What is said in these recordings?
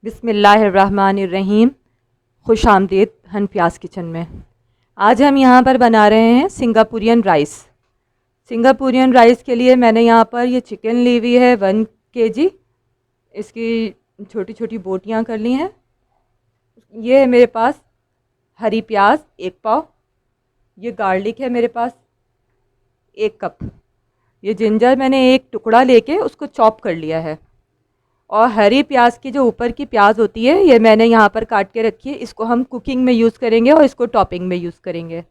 बिस्मिल्लाहिर्रहमानिर्रहीम। खुश आमदीद हनफियाज़ किचन में। आज हम यहाँ पर बना रहे हैं सिंगापुरियन राइस। सिंगापुरियन राइस के लिए मैंने यहाँ पर ये चिकन ली हुई है 1 kg। इसकी छोटी छोटी बोटियाँ कर ली हैं। ये है मेरे पास हरी प्याज 1 पाव। ये गार्लिक है मेरे पास 1 कप। ये जिंजर मैंने 1 टुकड़ा लेके उसको चॉप कर लिया है। और हरी प्याज की जो ऊपर की प्याज होती है ये मैंने यहाँ पर काट के रखी है। इसको हम कुकिंग में यूज़ करेंगे और इसको टॉपिंग में यूज़ करेंगे।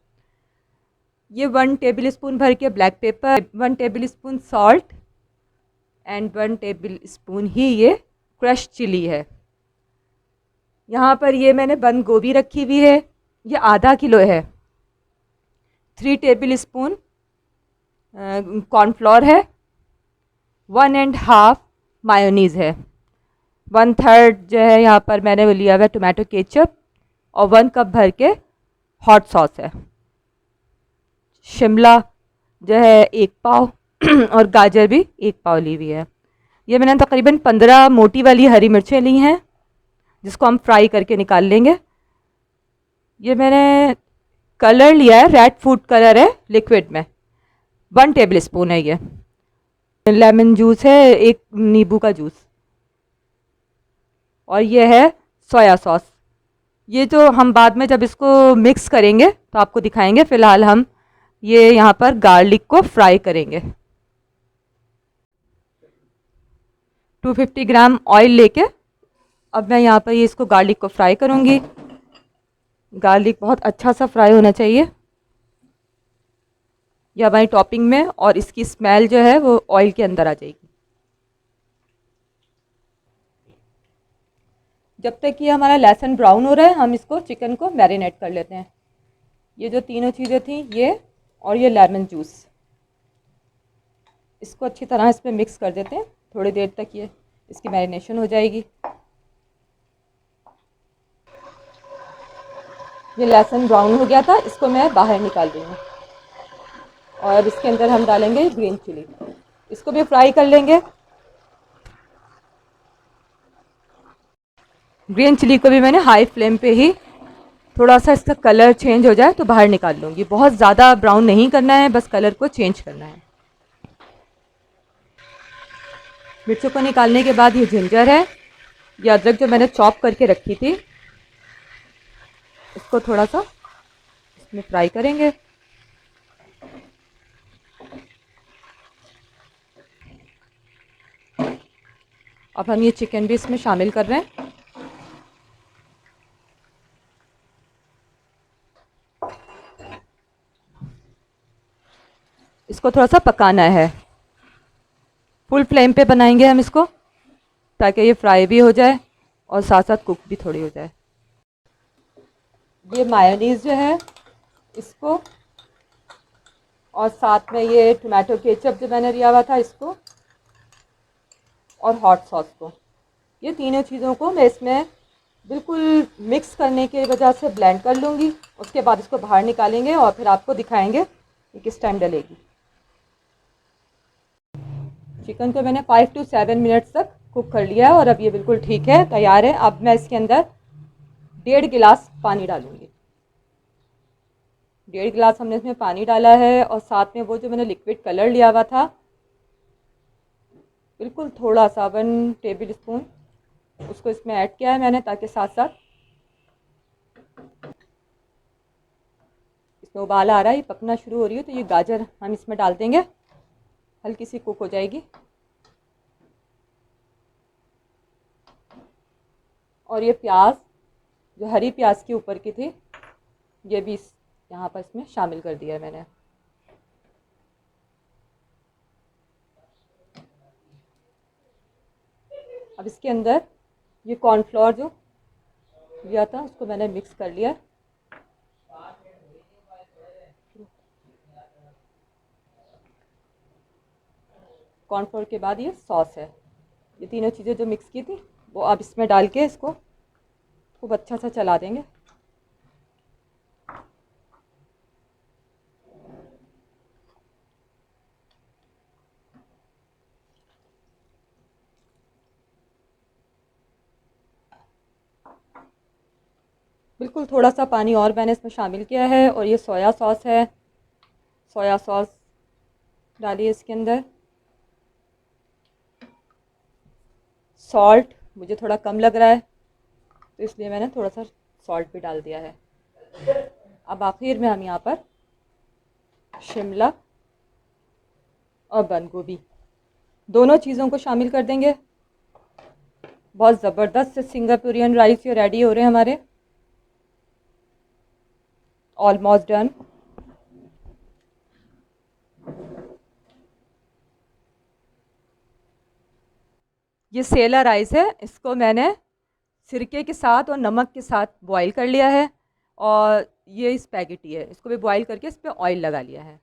ये 1 टेबल स्पून भर के black pepper, 1 tablespoon salt and 1 tablespoon ही ये क्रश चिली है। यहाँ पर ये मैंने बंद गोभी रखी हुई है, ये आधा किलो है। 3 टेबल स्पून कॉर्नफ्लोर है। 1.5 मायोनीज़ है। 1/3 जो है यहाँ पर मैंने वो लिया हुआ है टोमेटो केचप। और 1 कप भर के हॉट सॉस है। शिमला जो है 1 पाव और गाजर भी 1 पाव ली हुई है। ये मैंने तकरीबन 15 मोटी वाली हरी मिर्चें ली हैं जिसको हम फ्राई करके निकाल लेंगे। ये मैंने कलर लिया है, रेड फूड कलर है लिक्विड में, 1 टेबल स्पून है। ये लेमन जूस है, 1 नींबू का जूस। और ये है सोया सॉस। ये जो हम बाद में जब इसको मिक्स करेंगे तो आपको दिखाएंगे। फ़िलहाल हम ये यहाँ पर गार्लिक को फ्राई करेंगे। 250 ग्राम ऑयल लेके अब मैं यहाँ पर ये इसको गार्लिक को फ्राई करूँगी। गार्लिक बहुत अच्छा सा फ्राई होना चाहिए ये हमारी टॉपिंग में, और इसकी स्मेल जो है वो ऑयल के अंदर आ जाएगी। जब तक कि हमारा लहसुन ब्राउन हो रहा है हम इसको चिकन को मैरिनेट कर लेते हैं। ये जो तीनों चीज़ें थी ये और ये लेमन जूस, इसको अच्छी तरह इसमें मिक्स कर देते हैं। थोड़ी देर तक ये इसकी मैरिनेशन हो जाएगी। ये लहसुन ब्राउन हो गया था, इसको मैं बाहर निकाल दूँगी। और इसके अंदर हम डालेंगे ग्रीन चिली, इसको भी फ्राई कर लेंगे। ग्रीन चिली को भी मैंने हाई फ्लेम पे ही थोड़ा सा इसका कलर चेंज हो जाए तो बाहर निकाल लूँगी। बहुत ज़्यादा ब्राउन नहीं करना है, बस कलर को चेंज करना है। मिर्चों को निकालने के बाद ये जिंजर है, ये अदरक जो मैंने चॉप करके रखी थी, इसको थोड़ा सा इसमें फ्राई करेंगे। अब हम ये चिकन भी इसमें शामिल कर रहे हैं। इसको थोड़ा सा पकाना है, फुल फ्लेम पे बनाएंगे हम इसको ताकि ये फ्राई भी हो जाए और साथ साथ कुक भी थोड़ी हो जाए। ये मायोनीज़ जो है इसको, और साथ में ये टोमेटो केचप जो मैंने लिया हुआ था इसको, और हॉट सॉस को, ये तीनों चीज़ों को मैं इसमें बिल्कुल मिक्स करने की वजह से ब्लेंड कर लूँगी। उसके बाद इसको बाहर निकालेंगे और फिर आपको दिखाएंगे कि किस टाइम डलेगी। चिकन को मैंने 5 to 7 मिनट्स तक कुक कर लिया है और अब ये बिल्कुल ठीक है, तैयार है। अब मैं इसके अंदर 1.5 गिलास पानी डालूँगी। 1.5 गिलास हमने इसमें पानी डाला है और साथ में वो जो मैंने लिक्विड कलर लिया हुआ था बिल्कुल थोड़ा सा 1 टेबल स्पून उसको इसमें ऐड किया है मैंने, ताकि साथ साथ इसमें उबाल आ रहा है, ये पकना शुरू हो रही है तो ये गाजर हम इसमें डाल देंगे, हल्की सी कुक हो जाएगी। और ये प्याज जो हरी प्याज के ऊपर की थी ये भी यहाँ पर इसमें शामिल कर दिया है मैंने। अब इसके अंदर ये कॉर्नफ्लोर जो लिया था उसको मैंने मिक्स कर लिया। कॉर्नफ्लोर के बाद ये सॉस है, ये तीनों चीज़ें जो मिक्स की थी वो अब इसमें डाल के इसको खूब अच्छा सा चला देंगे। बिल्कुल थोड़ा सा पानी और मैंने इसमें शामिल किया है, और ये सोया सॉस है, सोया सॉस डालिए इसके अंदर। सॉल्ट मुझे थोड़ा कम लग रहा है, तो इसलिए मैंने थोड़ा सा सॉल्ट भी डाल दिया है। अब आखिर में हम यहाँ पर शिमला और बंद गोभी दोनों चीज़ों को शामिल कर देंगे। बहुत ज़बरदस्त से सिंगापुरियन राइस ये रेडी हो रहे हैं हमारे, ऑलमोस्ट डन। ये सेला राइस है, इसको मैंने सिरके के साथ और नमक के साथ बॉईल कर लिया है, और ये स्पैगेटी है, इसको भी बॉईल करके इस पर ऑयल लगा लिया है।